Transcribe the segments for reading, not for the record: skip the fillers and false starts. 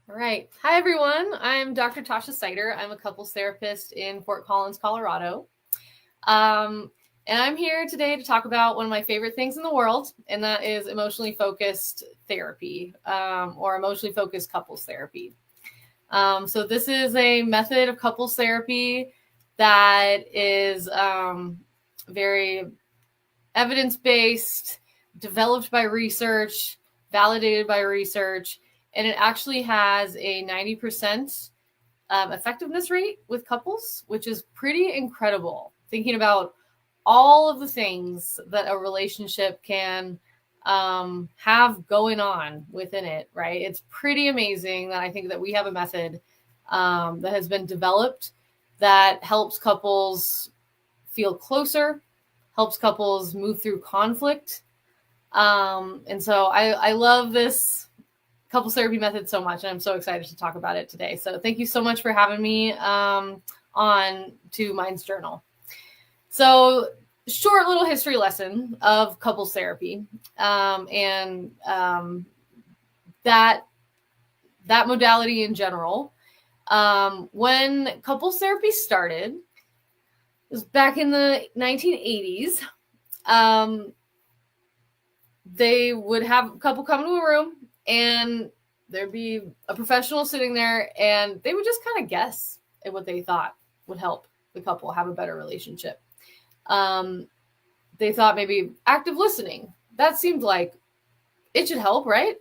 All right. Hi, everyone. I'm Dr. Tasha Seiter. I'm a couples therapist in Fort Collins, Colorado. And I'm here today to talk about one of my favorite things in the world, and that is emotionally focused therapy, or emotionally focused couples therapy. So this is a method of couples therapy that is very evidence-based, developed by research, validated by research, and it actually has a 90% effectiveness rate with couples, which is pretty incredible. Thinking about all of the things that a relationship can have going on within it, right? It's pretty amazing that I think that we have a method that has been developed that helps couples feel closer, helps couples move through conflict. And so I love this couples therapy method so much, and I'm so excited to talk about it today. So thank you so much for having me on to Mind's Journal. So short little history lesson of couples therapy, and that modality in general. When couples therapy started, it was back in the 1980s. They would have a couple come to a room, and there'd be a professional sitting there, and they would just kind of guess at what they thought would help the couple have a better relationship. They thought maybe active listening. That seemed like it should help, right?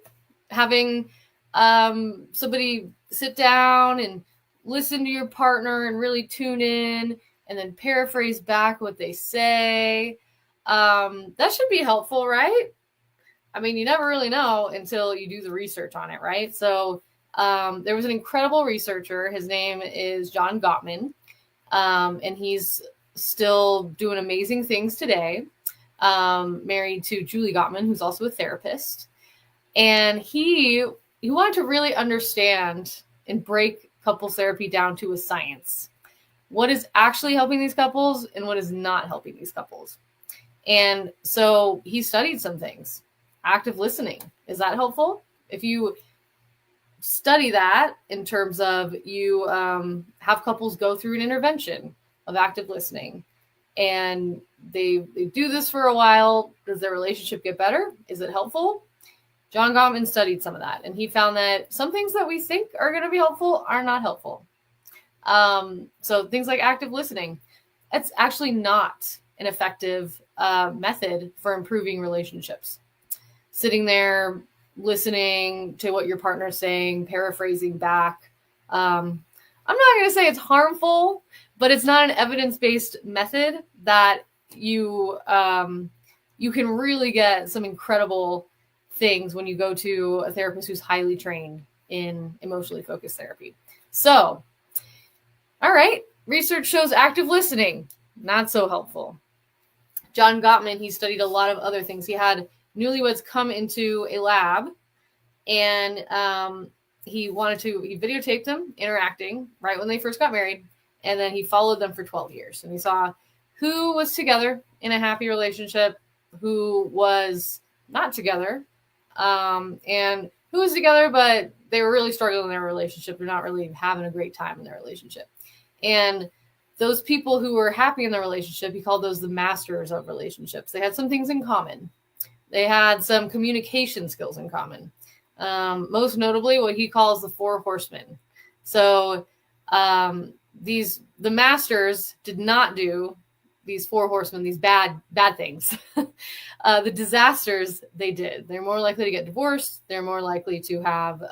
Having somebody sit down and listen to your partner and really tune in and then paraphrase back what they say. That should be helpful, right? I mean, you never really know until you do the research on it, right? So there was an incredible researcher. His name is John Gottman, and he's still doing amazing things today, married to Julie Gottman, who's also a therapist. And he wanted to really understand and break couples therapy down to a science. What is actually helping these couples and what is not helping these couples? And so he studied some things. Active listening. Is that helpful? If you study that in terms of you have couples go through an intervention of active listening and they do this for a while, does their relationship get better? Is it helpful? John Gottman studied some of that, and he found that some things that we think are going to be helpful are not helpful. So things like active listening, it's actually not an effective method for improving relationships. Sitting there, listening to what your partner's saying, paraphrasing back. I'm not going to say it's harmful, but it's not an evidence-based method that you can really get some incredible things when you go to a therapist who's highly trained in emotionally focused therapy. So, all right, research shows active listening, not so helpful. John Gottman, he studied a lot of other things. He had newlyweds come into a lab, and he videotaped them interacting right when they first got married, and then he followed them for 12 years. And he saw who was together in a happy relationship, who was not together, and who was together, but they were really struggling in their relationship. They're not really having a great time in their relationship. And those people who were happy in their relationship, he called those the masters of relationships. They had some things in common. They had some communication skills in common. Most notably, what he calls the 4 horsemen. So the masters did not do these 4 horsemen, these bad things. The disasters, they did. They're more likely to get divorced. They're more likely to have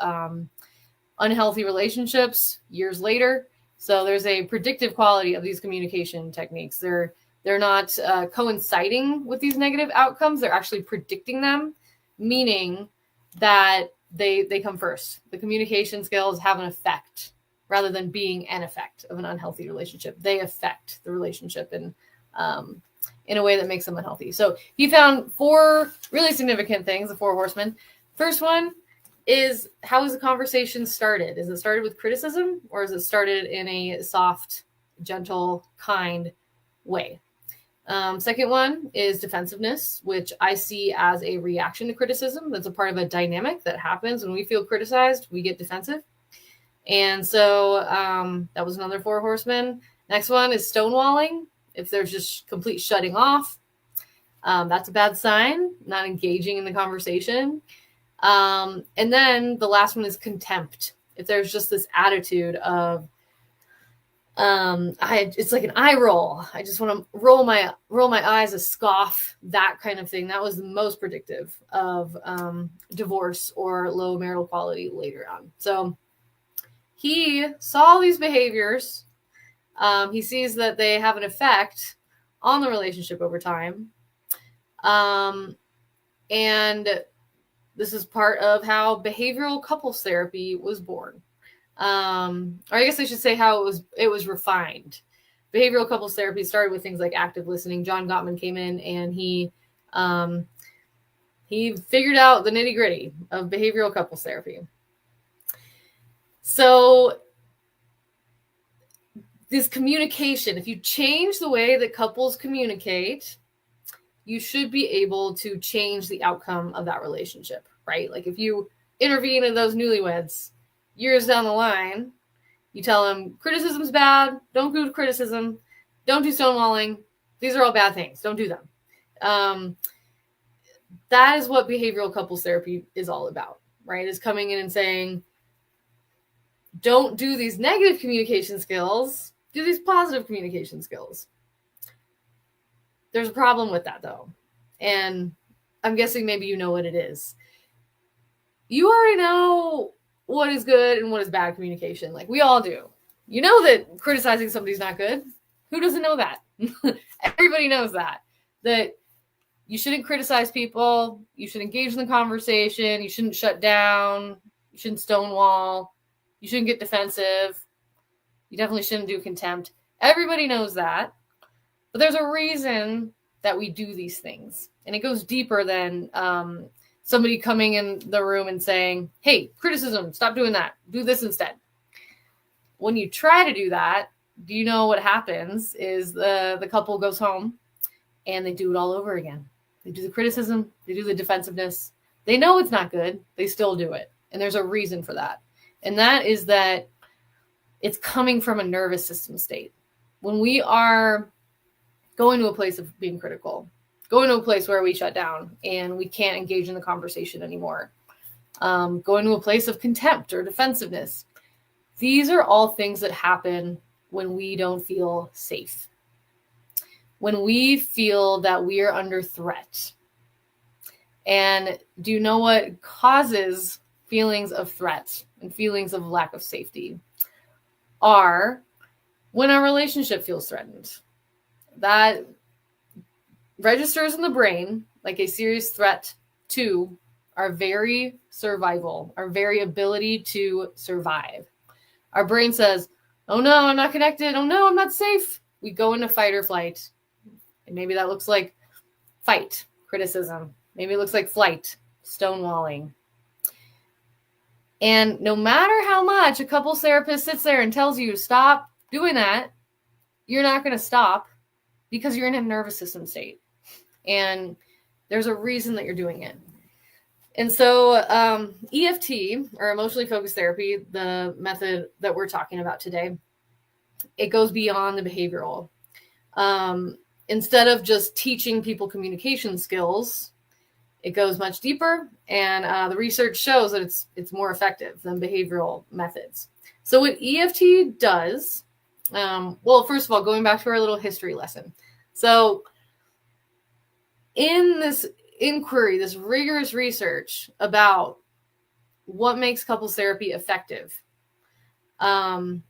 unhealthy relationships years later. So there's a predictive quality of these communication techniques. They're not coinciding with these negative outcomes. They're actually predicting them, meaning that they come first. The communication skills have an effect rather than being an effect of an unhealthy relationship. They affect the relationship in a way that makes them unhealthy. So he found 4 really significant things, the 4 horsemen. First one is, how is the conversation started? Is it started with criticism, or is it started in a soft, gentle, kind way? Second one is defensiveness, which I see as a reaction to criticism. That's a part of a dynamic that happens when we feel criticized. We get defensive. And so that was another 4 horsemen. Next one is stonewalling. If there's just complete shutting off, that's a bad sign, not engaging in the conversation. And then the last one is contempt. If there's just this attitude of, it's like an eye roll. I just want to roll my eyes, a scoff, that kind of thing. That was the most predictive of divorce or low marital quality later on. So he saw these behaviors. He sees that they have an effect on the relationship over time. And this is part of how behavioral couples therapy was born. Or I guess I should say how it was refined. Behavioral couples therapy started with things like active listening. John Gottman came in and he figured out the nitty-gritty of behavioral couples therapy. So this communication, if you change the way that couples communicate, you should be able to change the outcome of that relationship, right? Like if you intervene in those newlyweds years down the line, you tell them criticism's bad, don't do criticism, don't do stonewalling, these are all bad things, don't do them. That is what behavioral couples therapy is all about, right? Is coming in and saying, don't do these negative communication skills, do these positive communication skills. There's a problem with that though. And I'm guessing maybe you know what it is. You already know what is good and what is bad communication. Like we all do. You know that criticizing somebody's not good. Who doesn't know that? Everybody knows that you shouldn't criticize people. You should engage in the conversation. You shouldn't shut down. You shouldn't stonewall. You shouldn't get defensive. You definitely shouldn't do contempt. Everybody knows that. But there's a reason that we do these things. And it goes deeper than somebody coming in the room and saying, hey, criticism, stop doing that. Do this instead. When you try to do that, do you know what happens is the couple goes home and they do it all over again. They do the criticism. They do the defensiveness. They know it's not good. They still do it. And there's a reason for that. And that is that it's coming from a nervous system state. When we are going to a place of being critical, going to a place where we shut down and we can't engage in the conversation anymore, going to a place of contempt or defensiveness, these are all things that happen when we don't feel safe. When we feel that we are under threat. And do you know what causes feelings of threat and feelings of lack of safety? Are when our relationship feels threatened. That registers in the brain like a serious threat to our very survival, our very ability to survive. Our brain says, oh no, I'm not connected. Oh no, I'm not safe. We go into fight or flight. And maybe that looks like fight, criticism. Maybe it looks like flight, stonewalling. And no matter how much a couples therapist sits there and tells you to stop doing that, you're not going to stop because you're in a nervous system state. And there's a reason that you're doing it. And so EFT, or emotionally focused therapy, the method that we're talking about today, it goes beyond the behavioral. Instead of just teaching people communication skills, it goes much deeper, and the research shows that it's more effective than behavioral methods. So what EFT does, well, first of all, going back to our little history lesson. So in this inquiry, this rigorous research about what makes couples therapy effective, there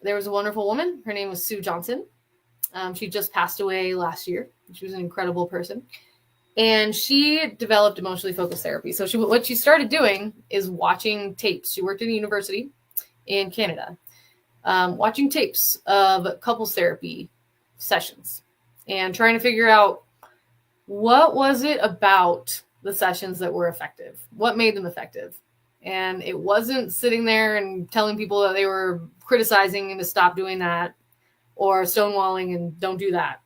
was a wonderful woman. Her name was Sue Johnson. She just passed away last year. She was an incredible person. And she developed emotionally focused therapy. So what she started doing is watching tapes. She worked in a university in Canada, watching tapes of couples therapy sessions and trying to figure out what was it about the sessions that were effective? What made them effective? And it wasn't sitting there and telling people that they were criticizing and to stop doing that or stonewalling and don't do that.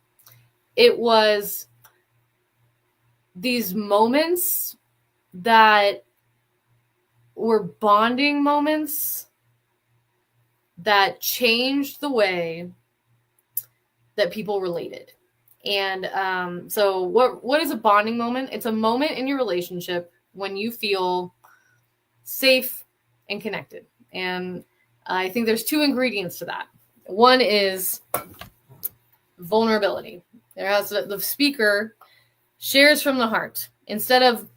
It was these moments that were bonding moments that changed the way that people related. And so what is a bonding moment? It's a moment in your relationship when you feel safe and connected. And I think there's two ingredients to that. One is vulnerability. The speaker shares from the heart. Instead of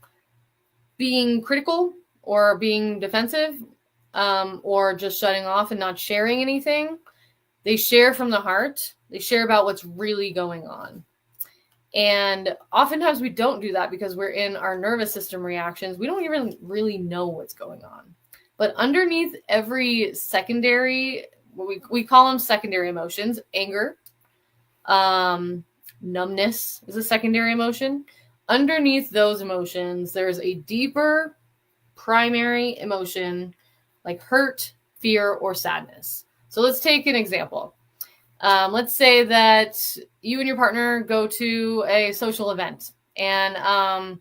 being critical or being defensive, or just shutting off and not sharing anything, they share from the heart. They share about what's really going on. And oftentimes we don't do that because we're in our nervous system reactions. We don't even really know what's going on. But underneath every secondary, we call them secondary emotions, anger, numbness is a secondary emotion. Underneath those emotions, there's a deeper primary emotion like hurt, fear, or sadness. So let's take an example. Let's say that you and your partner go to a social event, and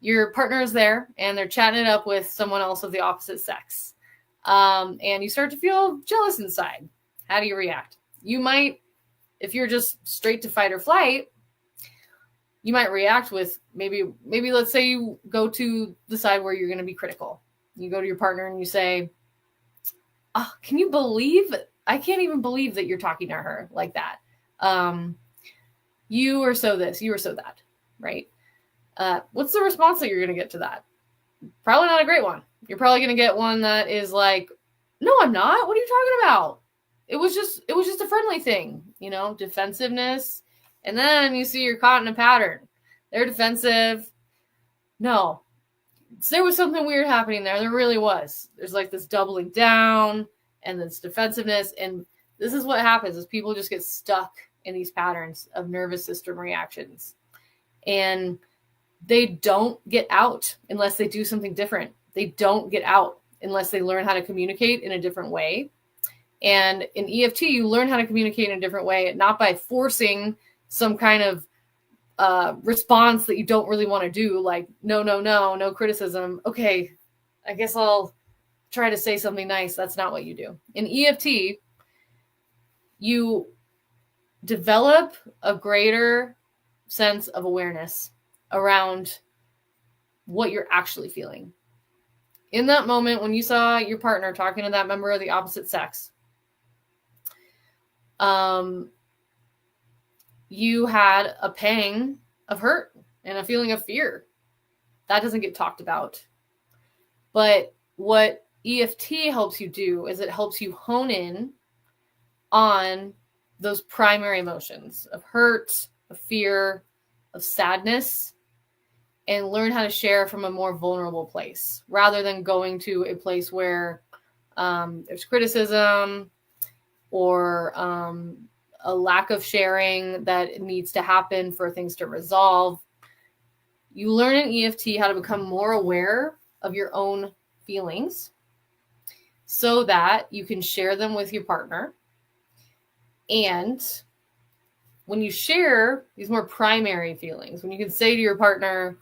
your partner is there and they're chatting it up with someone else of the opposite sex. And you start to feel jealous inside. How do you react? You might, if you're just straight to fight or flight, you might react with maybe let's say you go to the side where you're going to be critical. You go to your partner and you say, oh, can you believe, I can't even believe that you're talking to her like that. You are so this, you are so that, right? What's the response that you're going to get to that? Probably not a great one. You're probably going to get one that is like, no, I'm not. What are you talking about? It was just a friendly thing, defensiveness. And then you see you're caught in a pattern. They're defensive. No, there was something weird happening there. There really was. There's like this doubling down and this defensiveness. And this is what happens is people just get stuck in these patterns of nervous system reactions. And they don't get out unless they do something different. They don't get out unless they learn how to communicate in a different way. And in EFT, you learn how to communicate in a different way, not by forcing some kind of response that you don't really want to do, like, no criticism. Okay, I guess I'll try to say something nice. That's not what you do. In EFT, you develop a greater sense of awareness around what you're actually feeling. In that moment, when you saw your partner talking to that member of the opposite sex, you had a pang of hurt and a feeling of fear. That doesn't get talked about. But what EFT helps you do is it helps you hone in on those primary emotions of hurt, of fear, of sadness, and learn how to share from a more vulnerable place rather than going to a place where there's criticism or a lack of sharing that needs to happen for things to resolve. You learn in EFT how to become more aware of your own feelings so that you can share them with your partner. And when you share these more primary feelings, when you can say to your partner,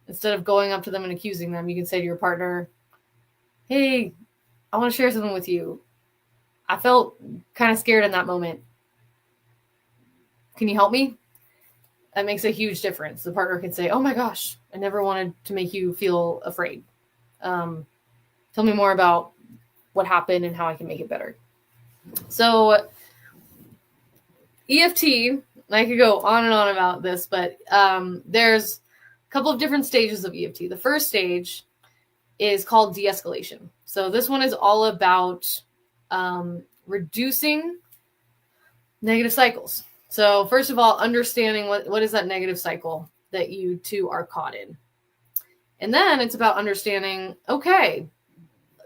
instead of going up to them and accusing them, you can say to your partner, hey, I want to share something with you. I felt kind of scared in that moment. Can you help me? That makes a huge difference. The partner can say, oh my gosh, I never wanted to make you feel afraid. Tell me more about what happened and how I can make it better. So EFT, I could go on and on about this, but there's a couple of different stages of EFT. The first stage is called de-escalation. So this one is all about reducing negative cycles. So first of all, understanding what is that negative cycle that you two are caught in. And then it's about understanding, okay,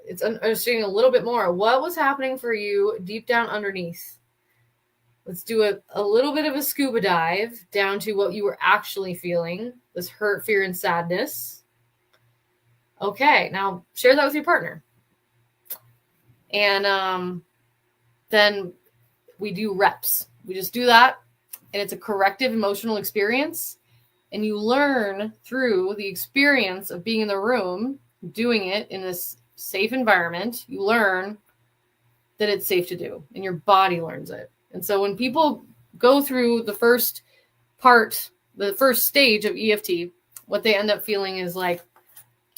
it's understanding a little bit more. What was happening for you deep down underneath? Let's do a little bit of a scuba dive down to what you were actually feeling, this hurt, fear, and sadness. Okay, now share that with your partner. And then we do reps. We just do that, and it's a corrective emotional experience. And you learn through the experience of being in the room, doing it in this safe environment. You learn that it's safe to do, and your body learns it. And so when people go through the first stage of EFT, what they end up feeling is like,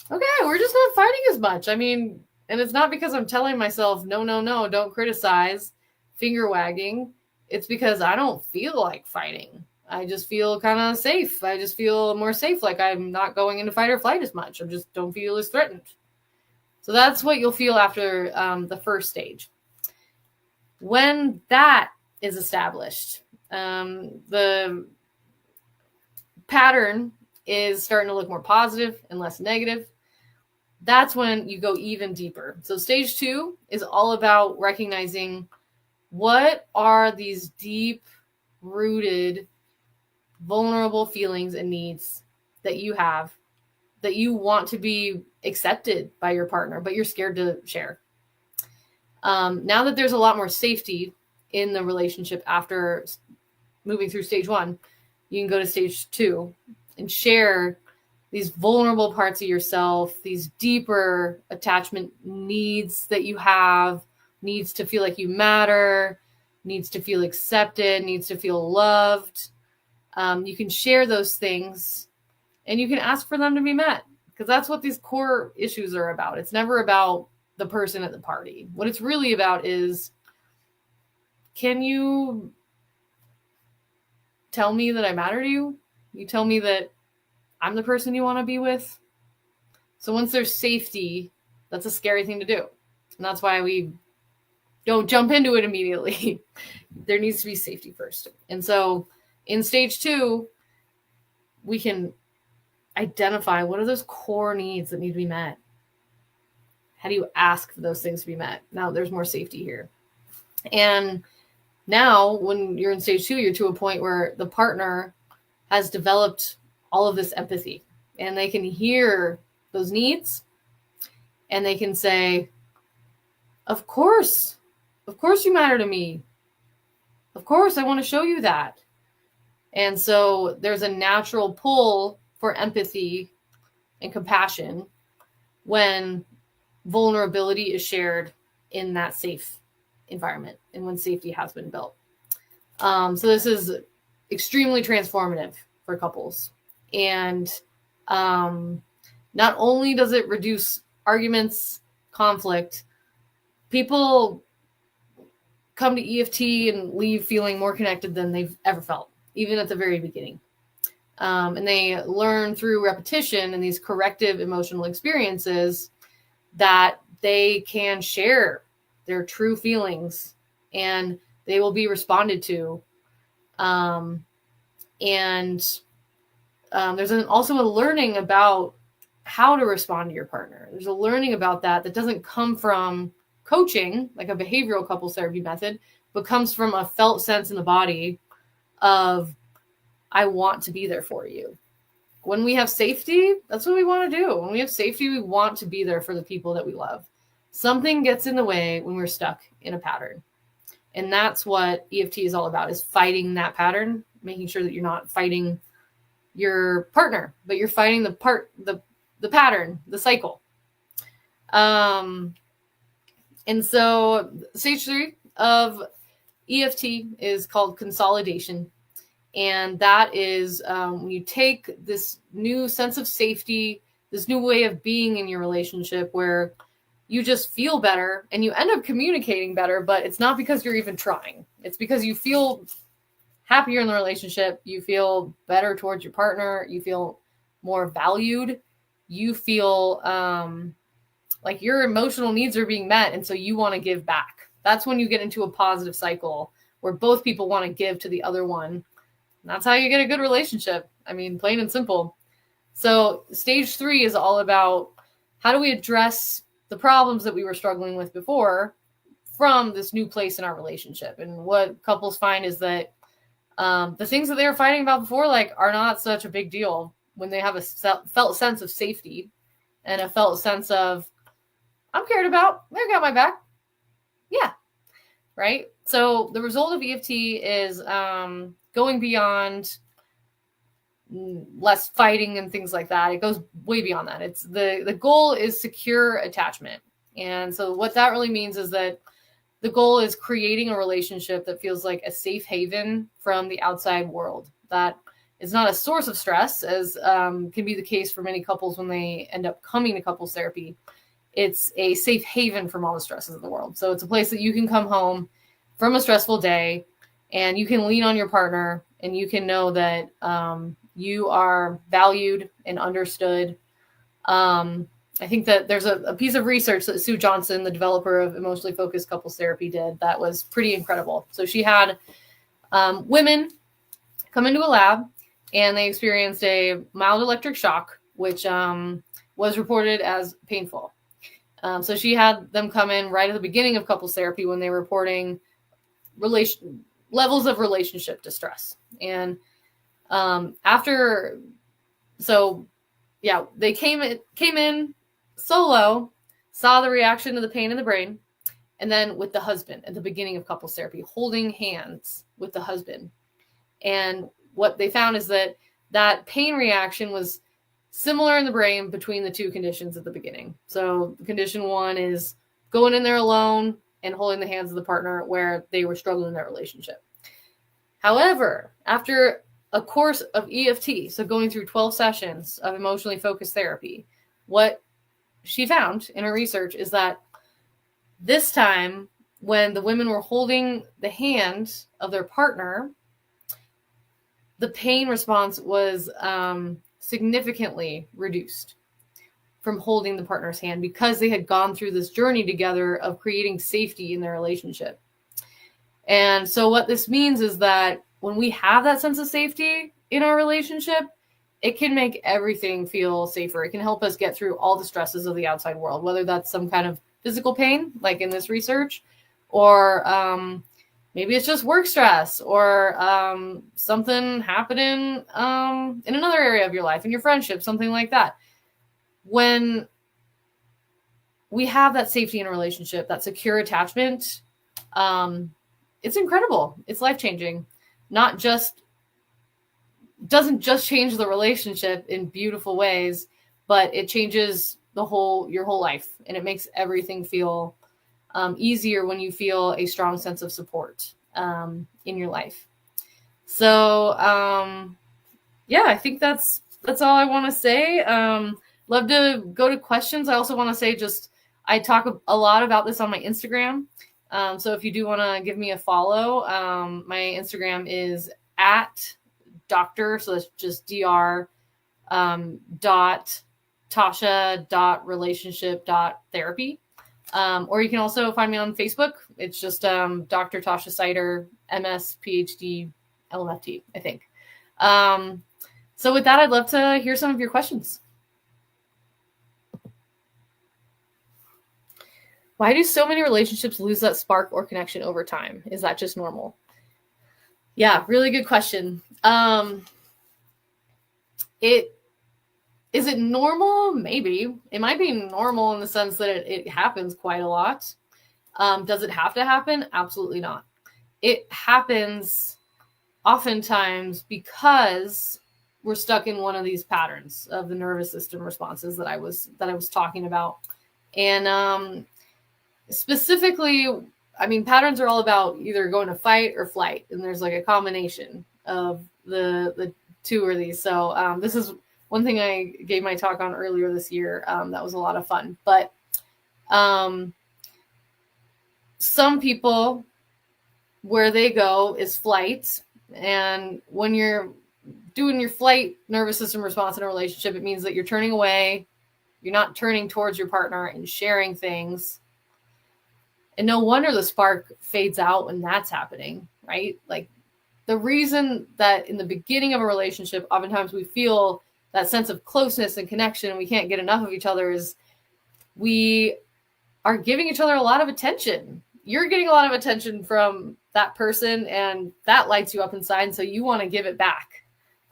okay, we're just not fighting as much. I mean, and it's not because I'm telling myself, no, don't criticize, finger wagging. It's because I don't feel like fighting. I just feel kind of safe. I just feel more safe, like I'm not going into fight or flight as much. I just don't feel as threatened. So that's what you'll feel after the first stage. When that is established, the pattern is starting to look more positive and less negative. That's when you go even deeper. So stage 2 is all about recognizing what are these deep-rooted, vulnerable feelings and needs that you have, that you want to be accepted by your partner, but you're scared to share. Now that there's a lot more safety in the relationship after moving through stage 1, you can go to stage 2 and share these vulnerable parts of yourself, these deeper attachment needs that you have, needs to feel like you matter, needs to feel accepted, needs to feel loved. You can share those things and you can ask for them to be met, because that's what these core issues are about. It's never about the person at the party. What it's really about is, can you tell me that I matter to you? You tell me that I'm the person you want to be with? So once there's safety, that's a scary thing to do. And that's why we don't jump into it immediately. There needs to be safety first. And so in stage 2, we can identify what are those core needs that need to be met. How do you ask for those things to be met? Now there's more safety here. And now when you're in stage 2, you're to a point where the partner has developed all of this empathy, and they can hear those needs, and they can say, of course you matter to me. Of course I want to show you that. And so there's a natural pull for empathy and compassion when vulnerability is shared in that safe environment and when safety has been built. So this is extremely transformative for couples. And not only does it reduce arguments, conflict, people come to EFT and leave feeling more connected than they've ever felt, even at the very beginning. And they learn through repetition and these corrective emotional experiences that they can share their true feelings and they will be responded to. There's also a learning about how to respond to your partner. There's a learning about that doesn't come from coaching, like a behavioral couples therapy method, but comes from a felt sense in the body of, I want to be there for you. When we have safety, that's what we want to do. When we have safety, we want to be there for the people that we love. Something gets in the way when we're stuck in a pattern. And that's what EFT is all about, is fighting that pattern, making sure that you're not fighting your partner, but you're fighting the pattern, the cycle. And so stage 3 of EFT is called consolidation. And that is when you take this new sense of safety, this new way of being in your relationship where you just feel better and you end up communicating better, but it's not because you're even trying. It's because you feel happier in the relationship. You feel better towards your partner. You feel more valued. You feel like your emotional needs are being met. And so you want to give back. That's when you get into a positive cycle where both people want to give to the other one. And that's how you get a good relationship. I mean, plain and simple. So stage 3 is all about, how do we address the problems that we were struggling with before from this new place in our relationship? And what couples find is that the things that they were fighting about before, like, are not such a big deal when they have a felt sense of safety and a felt sense of, I'm cared about. They've got my back. Yeah. Right. So the result of EFT is going beyond less fighting and things like that. It goes way beyond that. It's the goal is secure attachment. And so what that really means is that the goal is creating a relationship that feels like a safe haven from the outside world. That is not a source of stress, as can be the case for many couples when they end up coming to couples therapy. It's a safe haven from all the stresses of the world. So it's a place that you can come home from a stressful day and you can lean on your partner and you can know that you are valued and understood. I think that there's a piece of research that Sue Johnson, the developer of emotionally focused couples therapy, did that was pretty incredible. So she had women come into a lab and they experienced a mild electric shock, which was reported as painful. So she had them come in right at the beginning of couples therapy when they were reporting levels of relationship distress. And they came in solo, saw the reaction to the pain in the brain, and then with the husband at the beginning of couples therapy, holding hands with the husband. And what they found is that pain reaction was similar in the brain between the two conditions at the beginning. So condition one is going in there alone and holding the hands of the partner where they were struggling in their relationship. However, after a course of EFT, so going through 12 sessions of emotionally focused therapy, what she found in her research is that this time when the women were holding the hand of their partner, the pain response was significantly reduced from holding the partner's hand because they had gone through this journey together of creating safety in their relationship. And so what this means is that when we have that sense of safety in our relationship, it can make everything feel safer. It can help us get through all the stresses of the outside world, whether that's some kind of physical pain, like in this research, or maybe it's just work stress or something happening in another area of your life, in your friendship, something like that. When we have that safety in a relationship, that secure attachment, it's incredible. It's life-changing. Doesn't just change the relationship in beautiful ways, but it changes your whole life, and it makes everything feel easier when you feel a strong sense of support in your life. So I think that's all I want to say. Love to go to questions. I also want to say I talk a lot about this on my Instagram. So if you do want to give me a follow, my Instagram is at Dr. So that's just Dr. .tasha.relationship.therapy. Or you can also find me on Facebook. It's just Dr. Tasha Seiter, MS, PhD, LMFT, I think. So with that, I'd love to hear some of your questions. Why do so many relationships lose that spark or connection over time? Is that just normal? Yeah, really good question. Is it normal? Maybe. It might be normal in the sense that it happens quite a lot. Does it have to happen? Absolutely not. It happens oftentimes because we're stuck in one of these patterns of the nervous system responses that I was talking about. And specifically, patterns are all about either going to fight or flight, and there's like a combination of the two of these. So this is one thing I gave my talk on earlier this year. That was a lot of fun. But some people, where they go is flight. And when you're doing your flight nervous system response in a relationship, it means that you're turning away. You're not turning towards your partner and sharing things. And no wonder the spark fades out when that's happening, right? Like the reason that in the beginning of a relationship, oftentimes we feel that sense of closeness and connection and we can't get enough of each other is we are giving each other a lot of attention. You're getting a lot of attention from that person and that lights you up inside. So you want to give it back.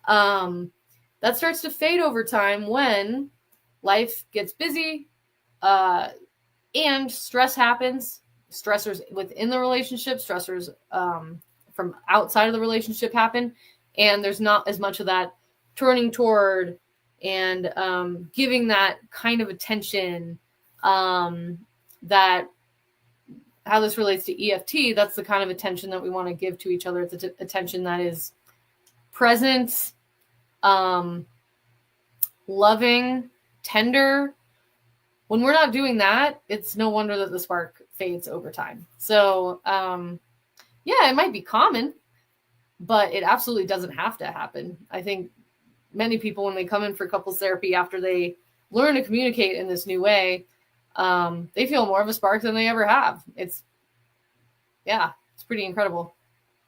That starts to fade over time when life gets busy and stress happens. Stressors within the relationship, stressors from outside of the relationship happen. And there's not as much of that turning toward and giving that kind of attention that how this relates to EFT, that's the kind of attention that we want to give to each other. It's attention that is present, loving, tender. When we're not doing that, it's no wonder that the spark fades over time. So, yeah, it might be common, but it absolutely doesn't have to happen. I think many people, when they come in for couples therapy after they learn to communicate in this new way, they feel more of a spark than they ever have. It's pretty incredible.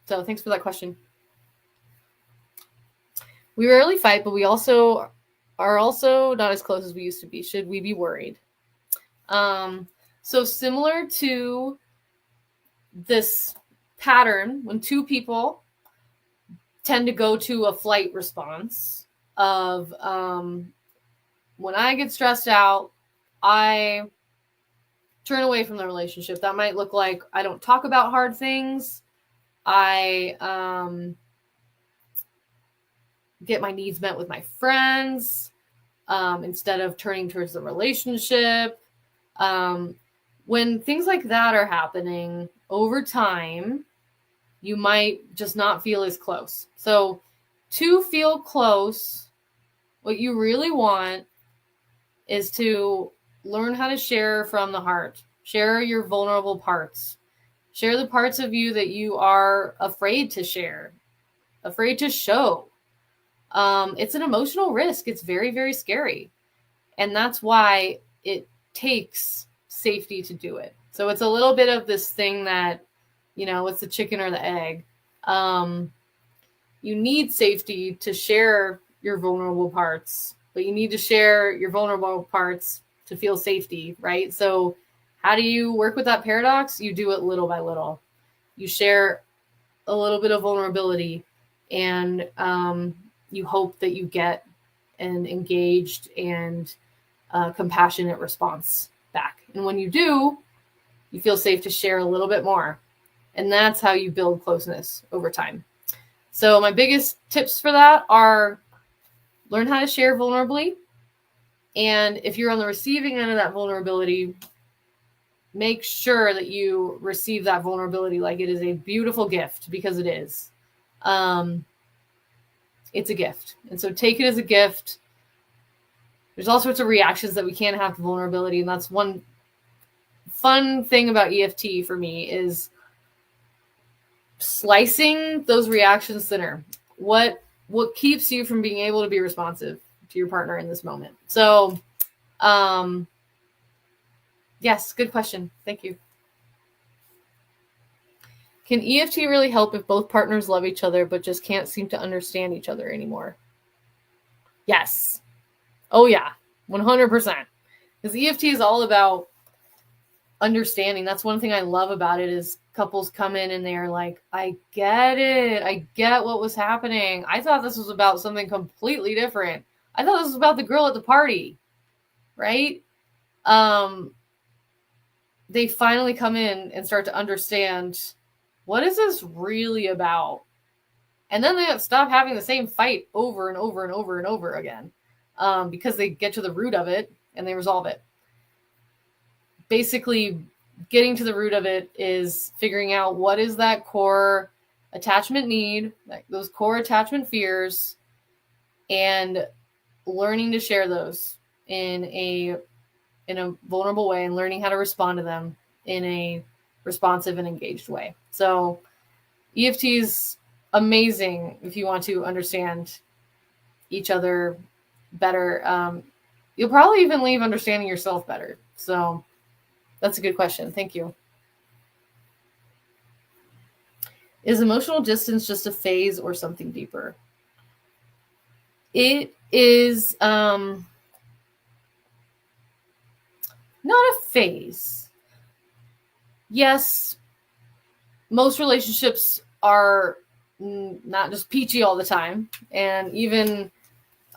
So thanks for that question. We rarely fight, but we also are not as close as we used to be. Should we be worried? So similar to this pattern, when two people tend to go to a flight response of, when I get stressed out, I turn away from the relationship. That might look like I don't talk about hard things. I get my needs met with my friends instead of turning towards the relationship. When things like that are happening over time, you might just not feel as close. So to feel close, what you really want is to learn how to share from the heart. Share your vulnerable parts. Share the parts of you that you are afraid to share, afraid to show. It's an emotional risk. It's very, very scary. And that's why it takes safety to do it. So it's a little bit of this thing that, it's the chicken or the egg. You need safety to share your vulnerable parts, but you need to share your vulnerable parts to feel safety, right? So how do you work with that paradox? You do it little by little. You share a little bit of vulnerability, and you hope that you get an engaged and compassionate response back. And when you do, you feel safe to share a little bit more. And that's how you build closeness over time. So my biggest tips for that are learn how to share vulnerably. And if you're on the receiving end of that vulnerability, make sure that you receive that vulnerability like it is a beautiful gift, because it is. It's a gift. And so take it as a gift. There's all sorts of reactions that we can't have to vulnerability. And that's one fun thing about EFT for me, is slicing those reactions thinner. What keeps you from being able to be responsive to your partner in this moment? So, yes, good question. Thank you. Can EFT really help if both partners love each other but just can't seem to understand each other anymore? Yes. Oh yeah, 100%. Because EFT is all about understanding. That's one thing I love about it, is couples come in and they're like, I get it. I get what was happening. I thought this was about something completely different. I thought this was about the girl at the party, right? They finally come in and start to understand, what is this really about? And then they stop having the same fight over and over and over and over again, because they get to the root of it and they resolve it. Basically, getting to the root of it is figuring out what is that core attachment need, those core attachment fears, and learning to share those in a vulnerable way, and learning how to respond to them in a responsive and engaged way. So EFT is amazing if you want to understand each other better. You'll probably even leave understanding yourself better. So that's a good question. Thank you. Is emotional distance just a phase or something deeper? It is not a phase. Yes, most relationships are not just peachy all the time. And even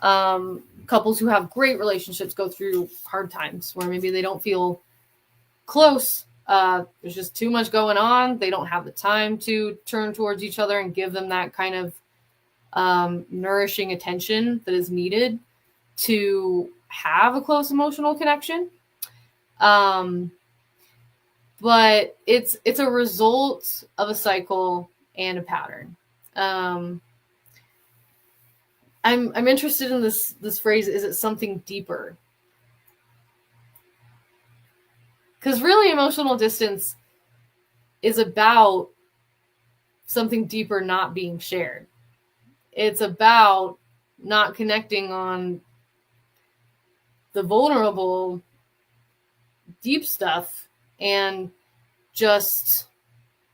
couples who have great relationships go through hard times where maybe they don't feel close. There's just too much going on. They don't have the time to turn towards each other and give them that kind of nourishing attention that is needed to have a close emotional connection. but it's a result of a cycle and a pattern. I'm interested in this phrase, is it something deeper? Because really emotional distance is about something deeper not being shared. It's about not connecting on the vulnerable, deep stuff and just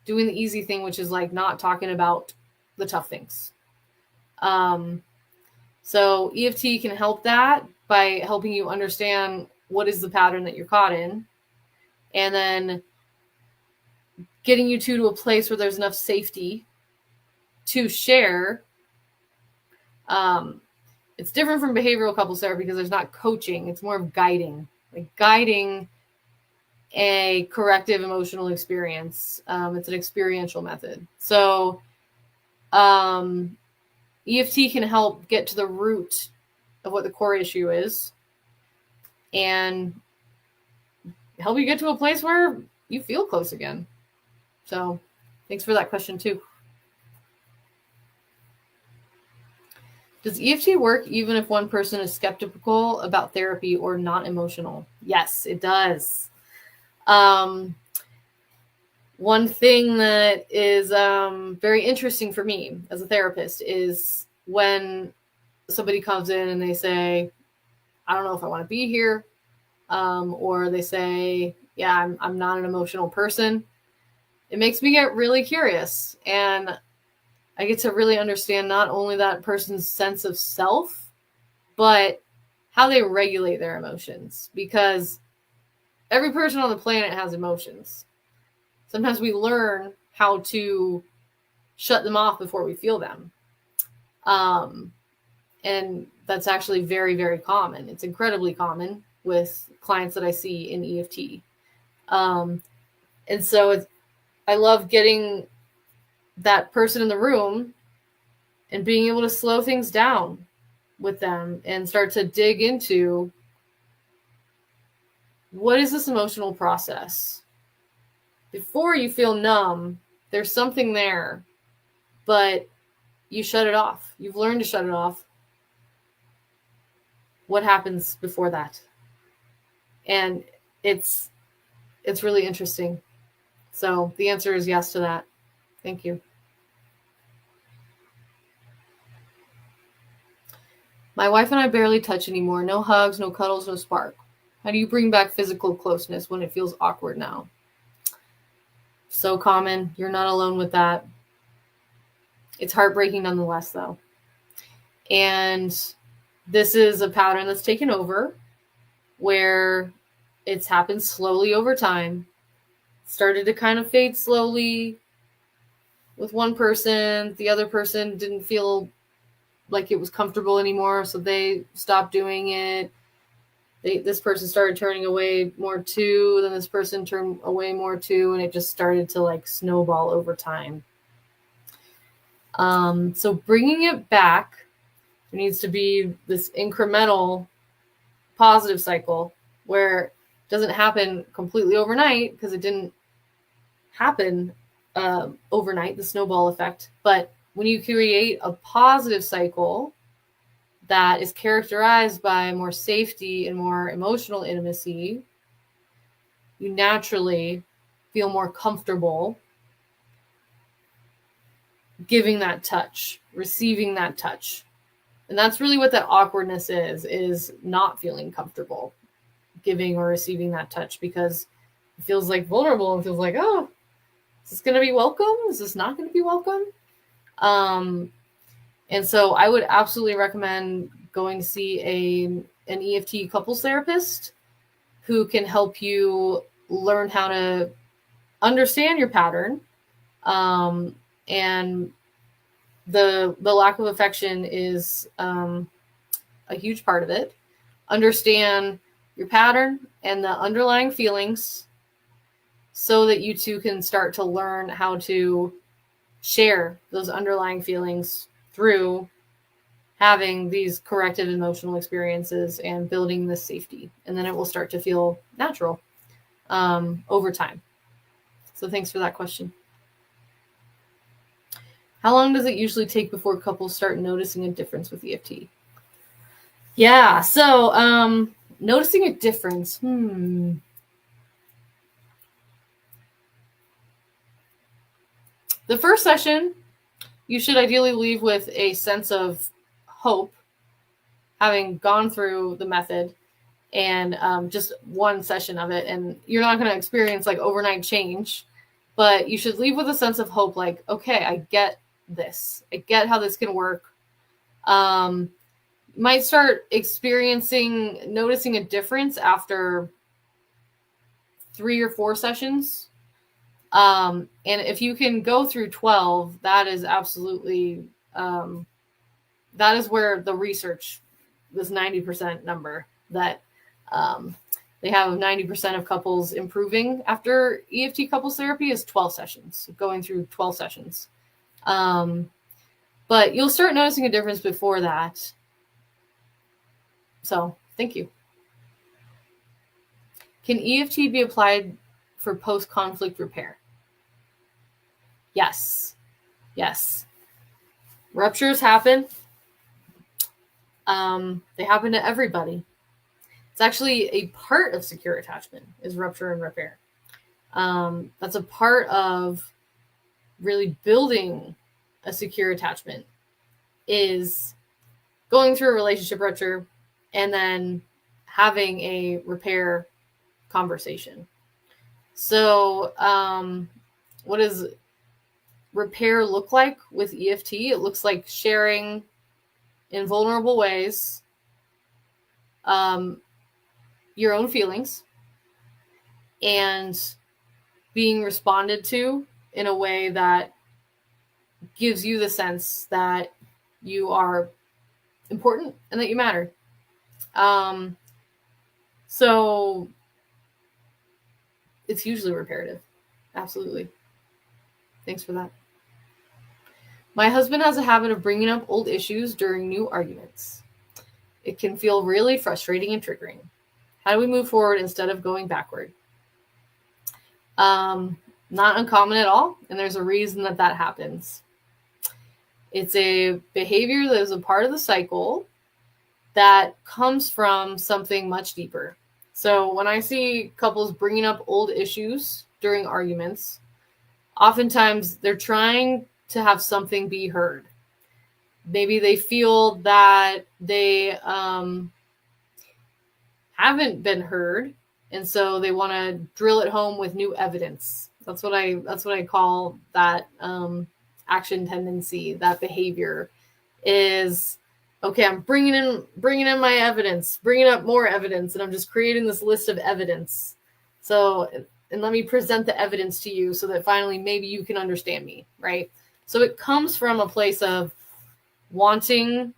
doing the easy thing, which is like not talking about the tough things. So EFT can help that by helping you understand what is the pattern that you're caught in, and then getting you to a place where there's enough safety to share. It's different from behavioral couples therapy because there's not coaching. It's more of guiding, like guiding a corrective emotional experience. It's an experiential method. So EFT can help get to the root of what the core issue is and help you get to a place where you feel close again. So thanks for that question too. Does EFT work even if one person is skeptical about therapy or not emotional? Yes, it does. One thing that is very interesting for me as a therapist is when somebody comes in and they say, I don't know if I want to be here. Or they say, yeah, I'm not an emotional person. It makes me get really curious, and I get to really understand not only that person's sense of self, but how they regulate their emotions, because every person on the planet has emotions. Sometimes we learn how to shut them off before we feel them. And that's actually very, very common. It's incredibly common with clients that I see in EFT. And so I love getting that person in the room and being able to slow things down with them and start to dig into, what is this emotional process? Before you feel numb, there's something there, but you shut it off. You've learned to shut it off. What happens before that? And it's really interesting. So the answer is yes to that. Thank you. My wife and I barely touch anymore. No hugs, no cuddles, no spark. How do you bring back physical closeness when it feels awkward now? So common. You're not alone with that. It's heartbreaking nonetheless, though. And this is a pattern that's taken over, where it's happened slowly over time. Started to kind of fade slowly with one person. The other person didn't feel like it was comfortable anymore, so they stopped doing it. This person started turning away more too, then this person turned away more too, and it just started to like snowball over time. So bringing it back, there needs to be this incremental positive cycle where it doesn't happen completely overnight, because it didn't happen overnight, the snowball effect. But when you create a positive cycle that is characterized by more safety and more emotional intimacy, you naturally feel more comfortable giving that touch, receiving that touch. And that's really what that awkwardness is not feeling comfortable giving or receiving that touch, because it feels like vulnerable and feels like, oh, is this going to be welcome? Is this not going to be welcome? And so I would absolutely recommend going to see an EFT couples therapist who can help you learn how to understand your pattern. And the lack of affection is a huge part of it. Understand your pattern and the underlying feelings so that you two can start to learn how to share those underlying feelings through having these corrective emotional experiences and building this safety. And then it will start to feel natural over time. So thanks for that question. How long does it usually take before couples start noticing a difference with EFT? Yeah, so noticing a difference. The first session, you should ideally leave with a sense of hope, having gone through the method and just one session of it. And you're not going to experience like overnight change, but you should leave with a sense of hope, like, okay, I get this. I get how this can work. Might start noticing a difference after 3 or 4 sessions. And if you can go through 12, that is absolutely, that is where the research, this 90% number that they have 90% of couples improving after EFT couples therapy is 12 sessions, going through 12 sessions. But you'll start noticing a difference before that. So thank you. Can EFT be applied for post-conflict repair? Yes. Ruptures happen. They happen to everybody. It's actually a part of secure attachment is rupture and repair. That's a part of really building a secure attachment is going through a relationship rupture and then having a repair conversation. So what does repair look like with EFT? It looks like sharing in vulnerable ways your own feelings and being responded to in a way that gives you the sense that you are important and that you matter. So it's usually reparative. Absolutely. Thanks for that. My husband has a habit of bringing up old issues during new arguments. It can feel really frustrating and triggering. How do we move forward instead of going backward? Not uncommon at all, and there's a reason that happens. It's a behavior that is a part of the cycle that comes from something much deeper. So when I see couples bringing up old issues during arguments, oftentimes they're trying to have something be heard. Maybe they feel that they haven't been heard, and so they want to drill it home with new evidence. That's what I call that action tendency. That behavior is, okay, I'm bringing in my evidence, bringing up more evidence, and I'm just creating this list of evidence. So, and let me present the evidence to you so that finally maybe you can understand me, right? So it comes from a place of wanting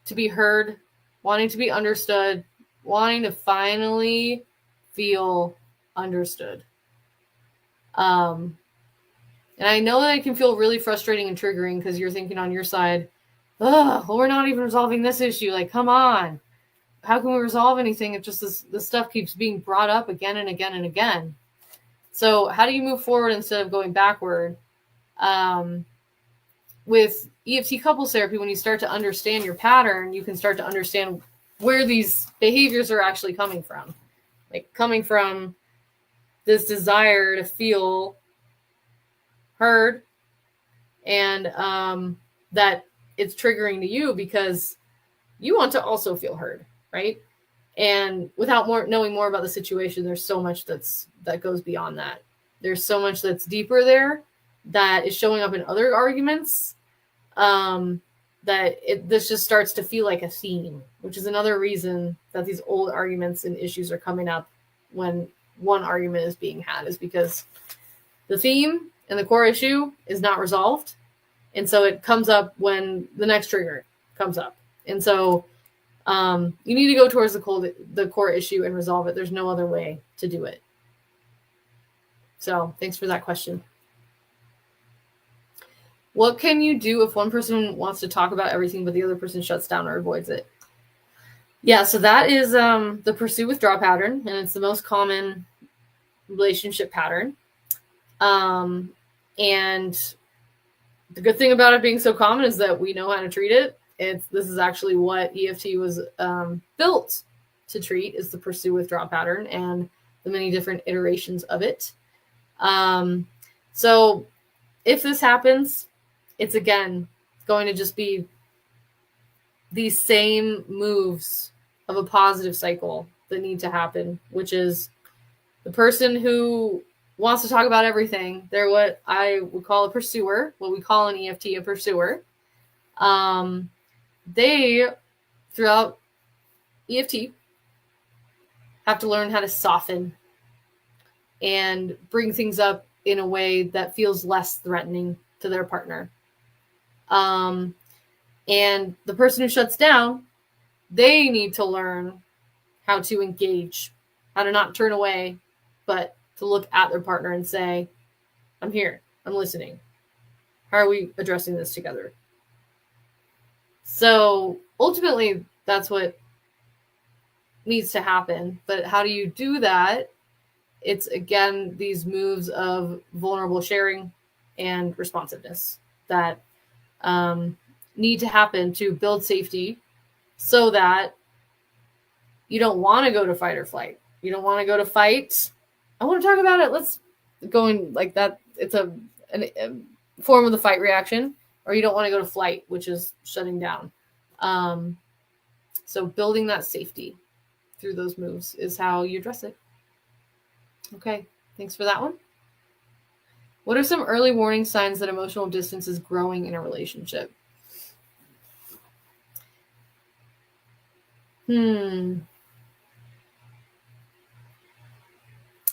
to be heard, wanting to be understood, wanting to finally feel understood. And I know that it can feel really frustrating and triggering because you're thinking on your side, well, we're not even resolving this issue. Like, come on. How can we resolve anything if just this stuff keeps being brought up again and again and again? So how do you move forward instead of going backward? With EFT couples therapy, when you start to understand your pattern, you can start to understand where these behaviors are actually coming from. Like coming from this desire to feel heard, and that it's triggering to you because you want to also feel heard, right? And without knowing more about the situation, there's so much that goes beyond that. There's so much that's deeper there that is showing up in other arguments, this just starts to feel like a theme, which is another reason that these old arguments and issues are coming up when one argument is being had, is because the theme and the core issue is not resolved. And so it comes up when the next trigger comes up. And so you need to go towards the core issue and resolve it. There's no other way to do it. So thanks for that question. What can you do if one person wants to talk about everything, but the other person shuts down or avoids it? Yeah, so that is the pursue withdraw pattern, and it's the most common relationship pattern. And the good thing about it being so common is that we know how to treat it. This is actually what EFT was built to treat, is the pursue withdraw pattern and the many different iterations of it. So if this happens, it's again going to just be these same moves of a positive cycle that need to happen, which is the person who wants to talk about everything. They're what I would call a pursuer, what we call in EFT a pursuer. They, throughout EFT, have to learn how to soften and bring things up in a way that feels less threatening to their partner. And the person who shuts down, they need to learn how to engage, how to not turn away, but to look at their partner and say, I'm here, I'm listening. How are we addressing this together? So ultimately, that's what needs to happen. But how do you do that? It's, again, these moves of vulnerable sharing and responsiveness that need to happen to build safety so that you don't want to go to fight or flight. You don't want to go to fight. I want to talk about it. Let's go in like that. It's a form of the fight reaction. Or you don't want to go to flight, which is shutting down. So building that safety through those moves is how you address it. Okay, thanks for that one. What are some early warning signs that emotional distance is growing in a relationship?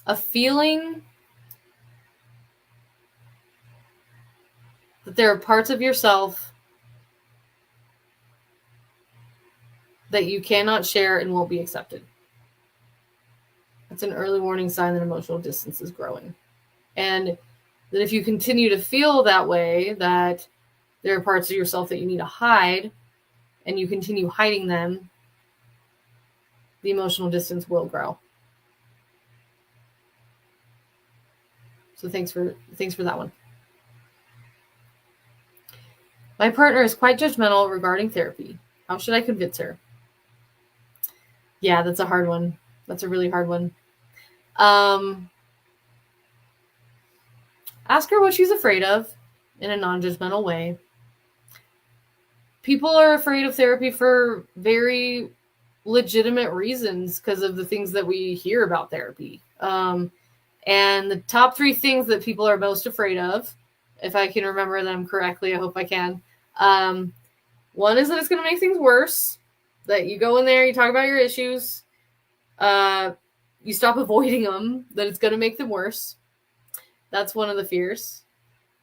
A feeling that there are parts of yourself that you cannot share and won't be accepted. That's an early warning sign that emotional distance is growing. And that if you continue to feel that way, that there are parts of yourself that you need to hide, and you continue hiding them, the emotional distance will grow. So thanks for that one. My partner is quite judgmental regarding therapy. How should I convince her? Yeah, that's a hard one. That's a really hard one. Ask her what she's afraid of in a non-judgmental way. People are afraid of therapy for very legitimate reasons because of the things that we hear about therapy. And the top 3 things that people are most afraid of, if I can remember them correctly, I hope I can. One is that it's going to make things worse, that you go in there, you talk about your issues, you stop avoiding them, that it's going to make them worse. That's one of the fears.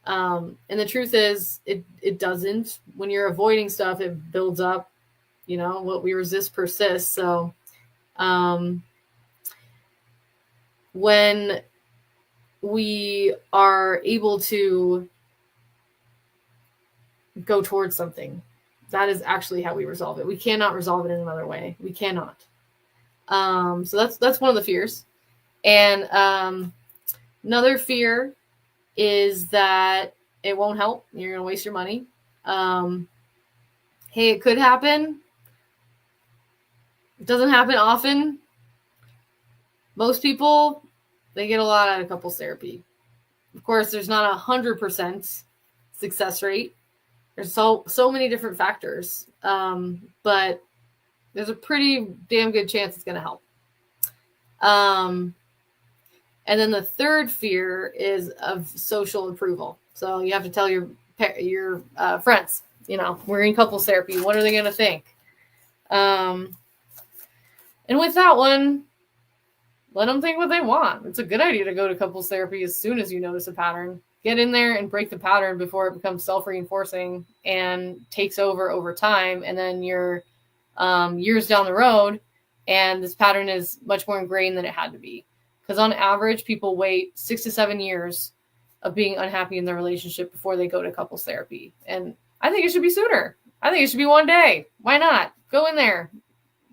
And the truth is, it doesn't. When you're avoiding stuff, it builds up. You know, what we resist persists. So when we are able to go towards something, that is actually how we resolve it. We cannot resolve it in another way. We cannot. So that's one of the fears. And another fear is that it won't help. You're going to waste your money. Hey, it could happen. It doesn't happen often. Most people, they get a lot out of couples therapy. Of course, there's not 100% success rate. There's so many different factors. But there's a pretty damn good chance it's going to help. And then the third fear is of social approval. So you have to tell your friends, you know, we're in couples therapy. What are they going to think? And with that one, let them think what they want. It's a good idea to go to couples therapy as soon as you notice a pattern. Get in there and break the pattern before it becomes self-reinforcing and takes over time. And then you're years down the road, and this pattern is much more ingrained than it had to be. Because on average, people wait 6 to 7 years of being unhappy in their relationship before they go to couples therapy. And I think it should be sooner. I think it should be one day. Why not? Go in there.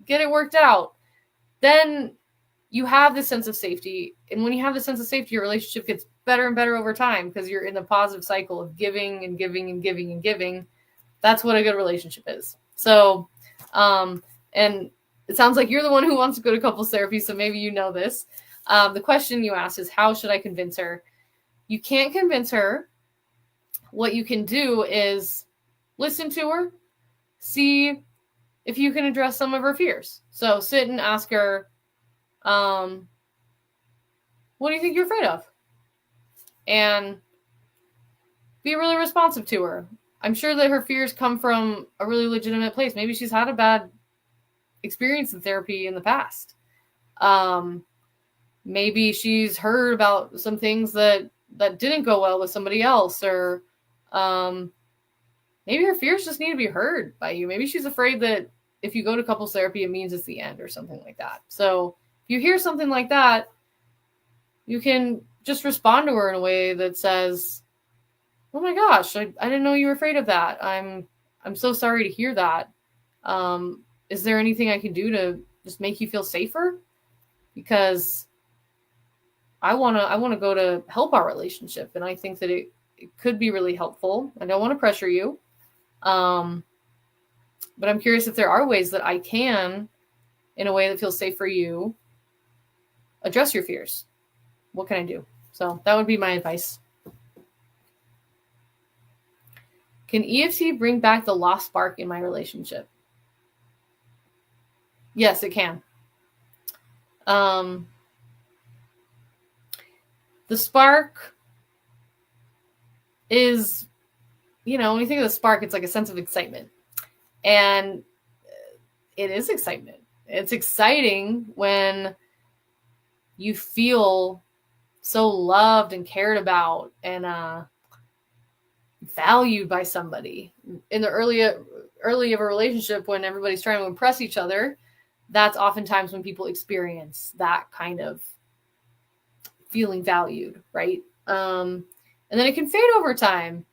Get it worked out. Then you have this sense of safety. And when you have the sense of safety, your relationship gets better and better over time because you're in the positive cycle of giving and giving and giving and giving. That's what a good relationship is. So, and it sounds like you're the one who wants to go to couples therapy, so maybe you know this. The question you asked is, how should I convince her? You can't convince her. What you can do is listen to her, see if you can address some of her fears. So sit and ask her, what do you think you're afraid of? And be really responsive to her. I'm sure that her fears come from a really legitimate place. Maybe she's had a bad experience in therapy in the past. Maybe she's heard about some things that didn't go well with somebody else, or maybe her fears just need to be heard by you. Maybe she's afraid that if you go to couples therapy, it means it's the end or something like that. So if you hear something like that, you can just respond to her in a way that says, oh my gosh, I didn't know you were afraid of that. I'm so sorry to hear that. Is there anything I can do to just make you feel safer? Because I want to go to help our relationship. And I think that it could be really helpful. I don't want to pressure you. But I'm curious if there are ways that I can, in a way that feels safe for you, address your fears. What can I do? So that would be my advice. Can EFT bring back the lost spark in my relationship? Yes, it can. The spark is, when you think of the spark, it's like a sense of excitement. And it is excitement. It's exciting when you feel so loved and cared about and valued by somebody. In the early of a relationship, when everybody's trying to impress each other, that's oftentimes when people experience that kind of feeling valued, right? And then it can fade over time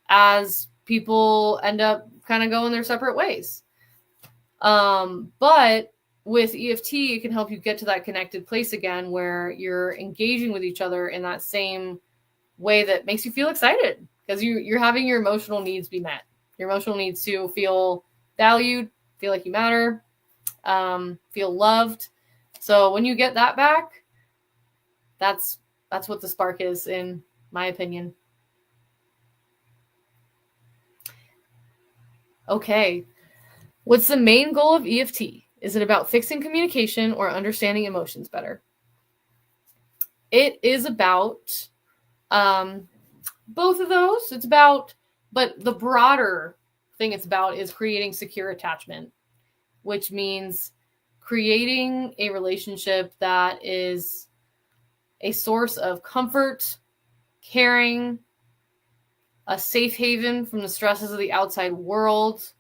as people end up kind of going their separate ways. But with EFT, it can help you get to that connected place again where you're engaging with each other in that same way that makes you feel excited because you're having your emotional needs be met. Your emotional needs to feel valued, feel like you matter, feel loved. So when you get that back, that's what the spark is, in my opinion. Okay. What's the main goal of EFT? Is it about fixing communication or understanding emotions better? It is about both of those. It's about, but the broader thing it's about is creating secure attachment, which means creating a relationship that is a source of comfort, caring, a safe haven from the stresses of the outside world,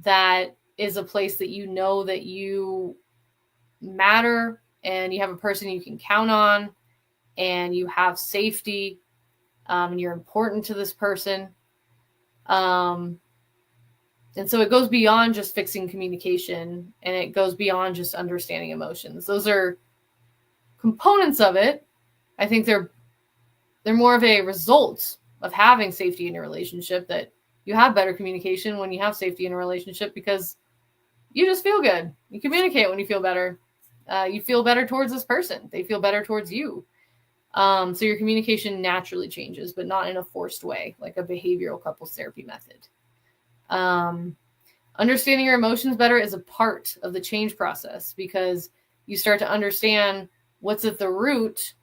that is a place that you know that you matter and you have a person you can count on and you have safety, and you're important to this person. And so it goes beyond just fixing communication, and it goes beyond just understanding emotions. Those are components of it. I think they're more of a result of having safety in a relationship, that you have better communication when you have safety in a relationship because you just feel good. You communicate when you feel better. You feel better towards this person. They feel better towards you. So your communication naturally changes, but not in a forced way, like a behavioral couples therapy method. Understanding your emotions better is a part of the change process because you start to understand what's at the root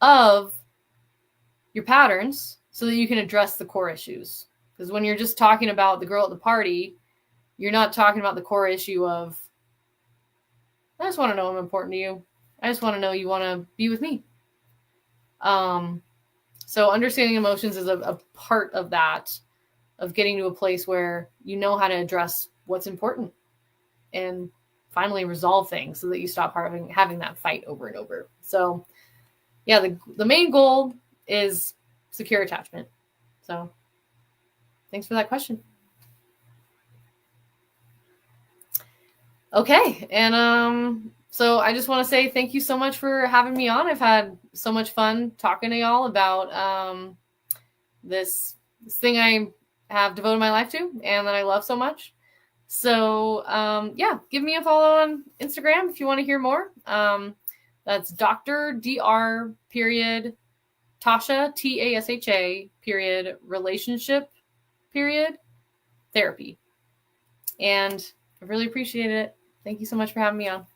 of your patterns so that you can address the core issues. Because when you're just talking about the girl at the party, you're not talking about the core issue of, I just want to know I'm important to you. I just want to know you want to be with me. So understanding emotions is a part of that, of getting to a place where you know how to address what's important and finally resolve things so that you stop having that fight over and over. So yeah, the main goal is secure attachment. So thanks for that question. Okay. And So I just want to say thank you so much for having me on. I've had so much fun talking to y'all about this thing I have devoted my life to and that I love so much. So yeah, give me a follow on Instagram if you want to hear more. That's dr. period Tasha TASHA period relationship period therapy. And I really appreciate it. Thank you so much for having me on.